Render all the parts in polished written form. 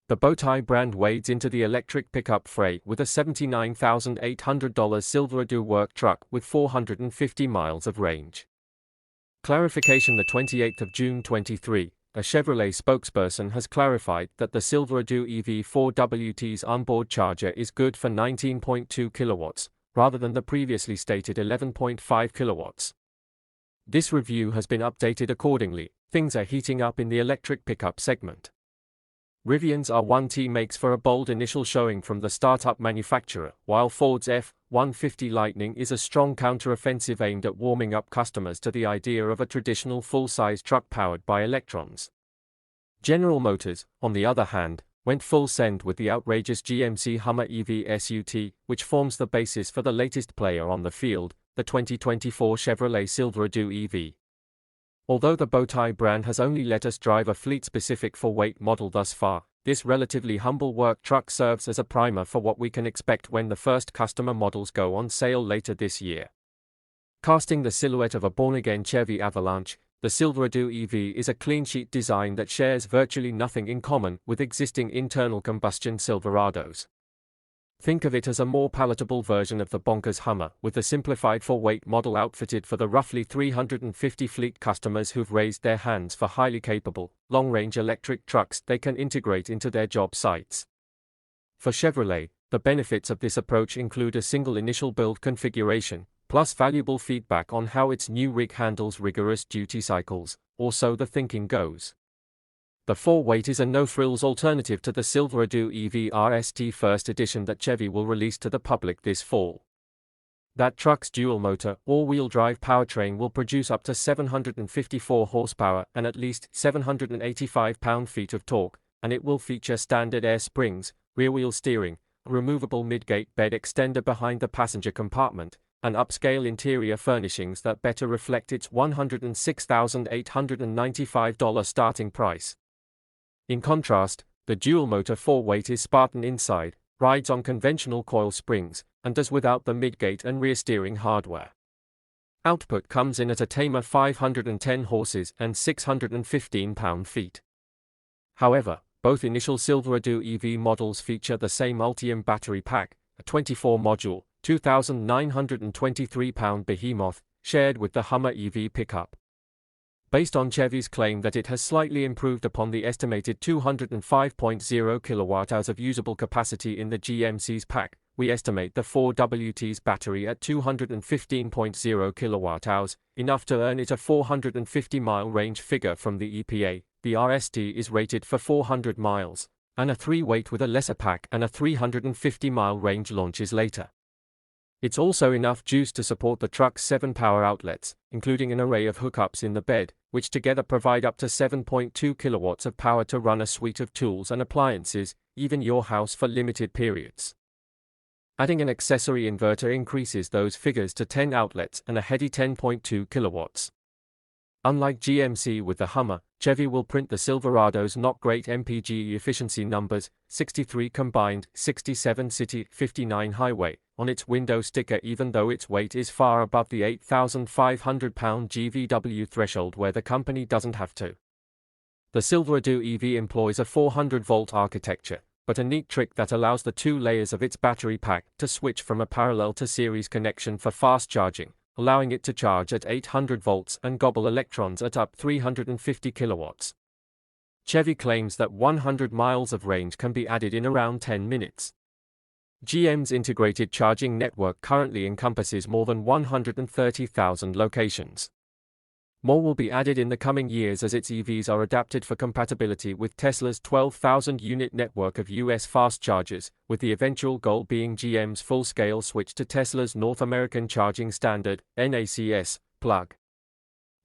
The Bowtie brand wades into the electric pickup fray with a $79,800 Silverado work truck with 450 miles of range. Clarification: the 28th of June 23, a Chevrolet spokesperson has clarified that the Silverado EV 4WT's onboard charger is good for 19.2 kilowatts, rather than the previously stated 11.5 kilowatts. This review has been updated accordingly. Things are heating up in the electric pickup segment. Rivian's R1T makes for a bold initial showing from the startup manufacturer, while Ford's F-150 Lightning is a strong counteroffensive aimed at warming up customers to the idea of a traditional full-size truck powered by electrons. General Motors, on the other hand, went full send with the outrageous GMC Hummer EV SUT, which forms the basis for the latest player on the field, the 2024 Chevrolet Silverado EV. Although the Bowtie brand has only let us drive a fleet-specific four-weight model thus far, this relatively humble work truck serves as a primer for what we can expect when the first customer models go on sale later this year. Casting the silhouette of a born-again Chevy Avalanche, the Silverado EV is a clean-sheet design that shares virtually nothing in common with existing internal combustion Silverados. Think of it as a more palatable version of the bonkers Hummer, with the simplified four-weight model outfitted for the roughly 350 fleet customers who've raised their hands for highly capable, long-range electric trucks they can integrate into their job sites. For Chevrolet, the benefits of this approach include a single initial build configuration, plus valuable feedback on how its new rig handles rigorous duty cycles, or so the thinking goes. The four-weight is a no-frills alternative to the Silverado EV RST First Edition that Chevy will release to the public this fall. That truck's dual-motor, all-wheel drive powertrain will produce up to 754 horsepower and at least 785 pound-feet of torque, and it will feature standard air springs, rear-wheel steering, a removable mid-gate bed extender behind the passenger compartment, and upscale interior furnishings that better reflect its $106,895 starting price. In contrast, the dual-motor four-weight is Spartan inside, rides on conventional coil springs, and does without the midgate and rear steering hardware. Output comes in at a tamer 510 horses and 615 pound-feet. However, both initial Silverado EV models feature the same Ultium battery pack, a 24-module, 2,923-pound behemoth, shared with the Hummer EV pickup. Based on Chevy's claim that it has slightly improved upon the estimated 205.0 kWh of usable capacity in the GMC's pack, we estimate the 4WT's battery at 215.0 kWh, enough to earn it a 450-mile range figure from the EPA. The RST is rated for 400 miles, and a three-weight with a lesser pack and a 350-mile range launches later. It's also enough juice to support the truck's 7 power outlets, including an array of hookups in the bed, which together provide up to 7.2 kilowatts of power to run a suite of tools and appliances, even your house, for limited periods. Adding an accessory inverter increases those figures to 10 outlets and a heady 10.2 kilowatts. Unlike GMC with the Hummer, Chevy will print the Silverado's not great MPG efficiency numbers, 63 combined, 67 city, 59 highway, on its window sticker, even though its weight is far above the 8,500-pound GVW threshold where the company doesn't have to. The Silverado EV employs a 400-volt architecture, but a neat trick that allows the two layers of its battery pack to switch from a parallel to series connection for fast charging, allowing it to charge at 800 volts and gobble electrons at up 350 kilowatts. Chevy claims that 100 miles of range can be added in around 10 minutes. GM's integrated charging network currently encompasses more than 130,000 locations. More will be added in the coming years as its EVs are adapted for compatibility with Tesla's 12,000-unit network of US fast chargers, with the eventual goal being GM's full-scale switch to Tesla's North American Charging Standard, NACS, plug.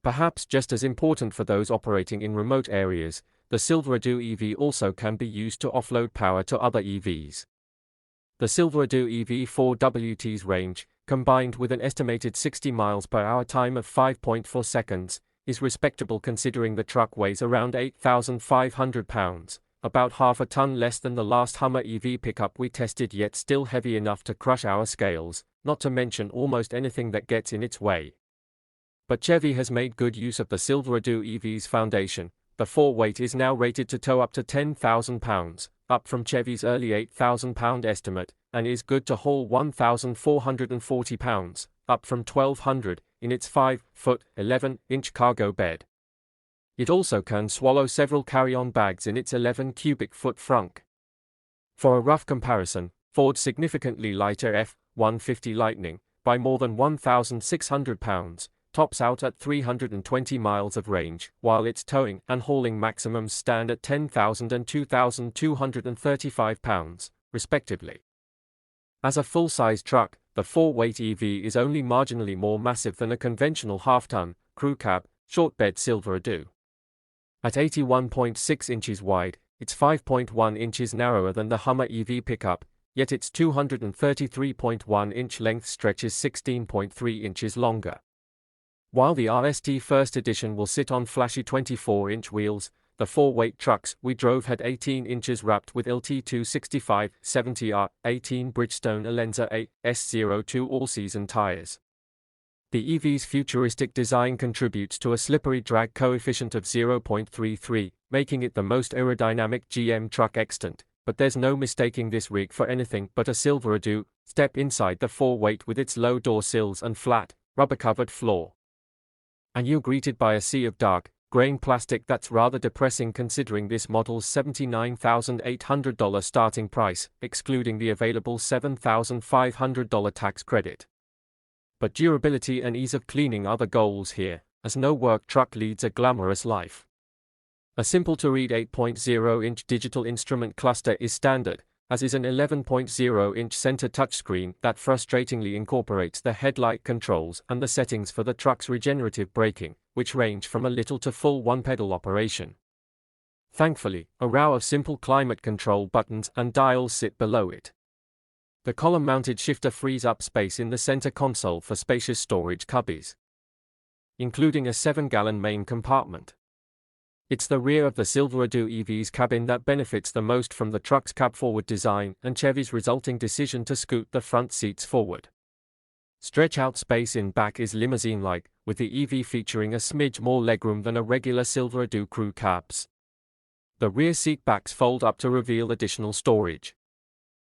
Perhaps just as important for those operating in remote areas, the Silverado EV also can be used to offload power to other EVs. The Silverado EV 4WT's range, combined with an estimated 60 miles per hour time of 5.4 seconds, is respectable considering the truck weighs around 8,500 pounds, about half a ton less than the last Hummer EV pickup we tested, yet still heavy enough to crush our scales, not to mention almost anything that gets in its way. But Chevy has made good use of the Silverado EV's foundation. The four-weight is now rated to tow up to 10,000 pounds, up from Chevy's early £8,000 estimate, and is good to haul 1,440 pounds, up from 1,200, in its 5-foot, 11-inch cargo bed. It also can swallow several carry-on bags in its 11 cubic foot frunk. For a rough comparison, Ford's significantly lighter F-150 Lightning, by more than 1,600 pounds, tops out at 320 miles of range, while its towing and hauling maximums stand at 10,000 and 2,235 pounds, respectively. As a full-size truck, the 4-weight EV is only marginally more massive than a conventional half-ton, crew cab, short-bed Silverado. At 81.6 inches wide, it's 5.1 inches narrower than the Hummer EV pickup, yet its 233.1-inch length stretches 16.3 inches longer. While the RST First Edition will sit on flashy 24-inch wheels, the 4-weight trucks we drove had 18 inches wrapped with LT265/70R 18 Bridgestone Alenza AS02 all-season tires. The EV's futuristic design contributes to a slippery drag coefficient of 0.33, making it the most aerodynamic GM truck extant, but there's no mistaking this rig for anything but a Silverado. Step inside the 4-weight with its low door sills and flat, rubber-covered floor, and you're greeted by a sea of dark, grain plastic that's rather depressing considering this model's $79,800 starting price, excluding the available $7,500 tax credit. But durability and ease of cleaning are the goals here, as no work truck leads a glamorous life. A simple-to-read 8.0-inch digital instrument cluster is standard, as is an 11.0-inch center touchscreen that frustratingly incorporates the headlight controls and the settings for the truck's regenerative braking, which range from a little to full one-pedal operation. Thankfully, a row of simple climate control buttons and dials sit below it. The column-mounted shifter frees up space in the center console for spacious storage cubbies, including a 7-gallon main compartment. It's the rear of the Silverado EV's cabin that benefits the most from the truck's cab-forward design and Chevy's resulting decision to scoot the front seats forward. Stretch-out space in back is limousine-like, with the EV featuring a smidge more legroom than a regular Silverado crew cabs. The rear seat backs fold up to reveal additional storage.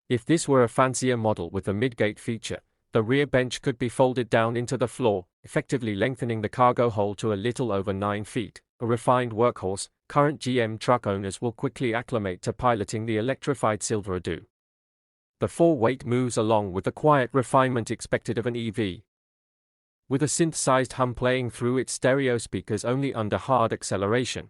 If this were a fancier model with a midgate feature, the rear bench could be folded down into the floor, effectively lengthening the cargo hold to a little over 9 feet. A refined workhorse, current GM truck owners will quickly acclimate to piloting the electrified Silverado. The 4-weight moves along with the quiet refinement expected of an EV, with a synth-sized hum playing through its stereo speakers only under hard acceleration.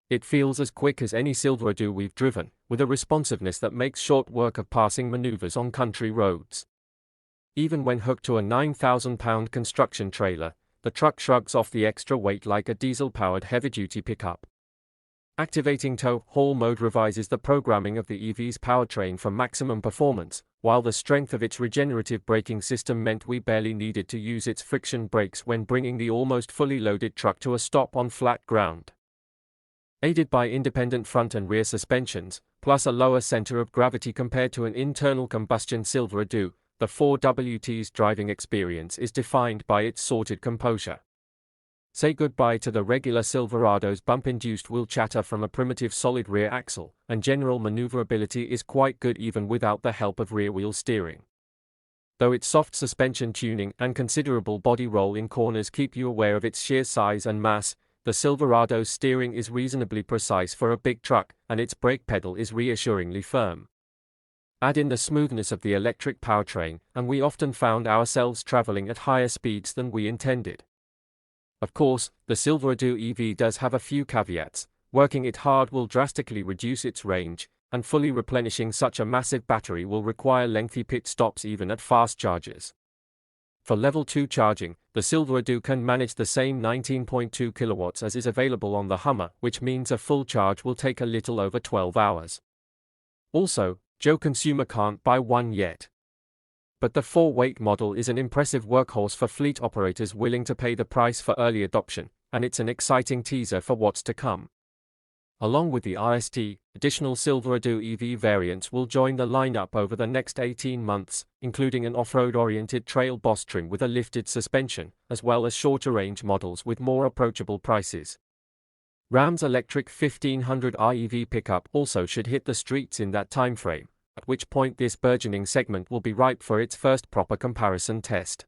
It feels as quick as any Silverado we've driven, with a responsiveness that makes short work of passing maneuvers on country roads. Even when hooked to a 9,000-pound construction trailer, the truck shrugs off the extra weight like a diesel-powered heavy-duty pickup. Activating tow-haul mode revises the programming of the EV's powertrain for maximum performance, while the strength of its regenerative braking system meant we barely needed to use its friction brakes when bringing the almost fully loaded truck to a stop on flat ground. Aided by independent front and rear suspensions, plus a lower center of gravity compared to an internal combustion Silverado, the 4WT's driving experience is defined by its sorted composure. Say goodbye to the regular Silverado's bump-induced wheel chatter from a primitive solid rear axle, and general maneuverability is quite good even without the help of rear-wheel steering. Though its soft suspension tuning and considerable body roll in corners keep you aware of its sheer size and mass, the Silverado's steering is reasonably precise for a big truck, and its brake pedal is reassuringly firm. Add in the smoothness of the electric powertrain, and we often found ourselves traveling at higher speeds than we intended. Of course, the Silverado EV does have a few caveats. Working it hard will drastically reduce its range, and fully replenishing such a massive battery will require lengthy pit stops even at fast chargers. For Level 2 charging, the Silverado can manage the same 19.2 kilowatts as is available on the Hummer, which means a full charge will take a little over 12 hours. Also, Joe Consumer can't buy one yet. But the 4-weight model is an impressive workhorse for fleet operators willing to pay the price for early adoption, and it's an exciting teaser for what's to come. Along with the RST, additional Silverado EV variants will join the lineup over the next 18 months, including an off-road-oriented Trail Boss trim with a lifted suspension, as well as shorter-range models with more approachable prices. Ram's electric 1500R EV pickup also should hit the streets in that timeframe, at which point this burgeoning segment will be ripe for its first proper comparison test.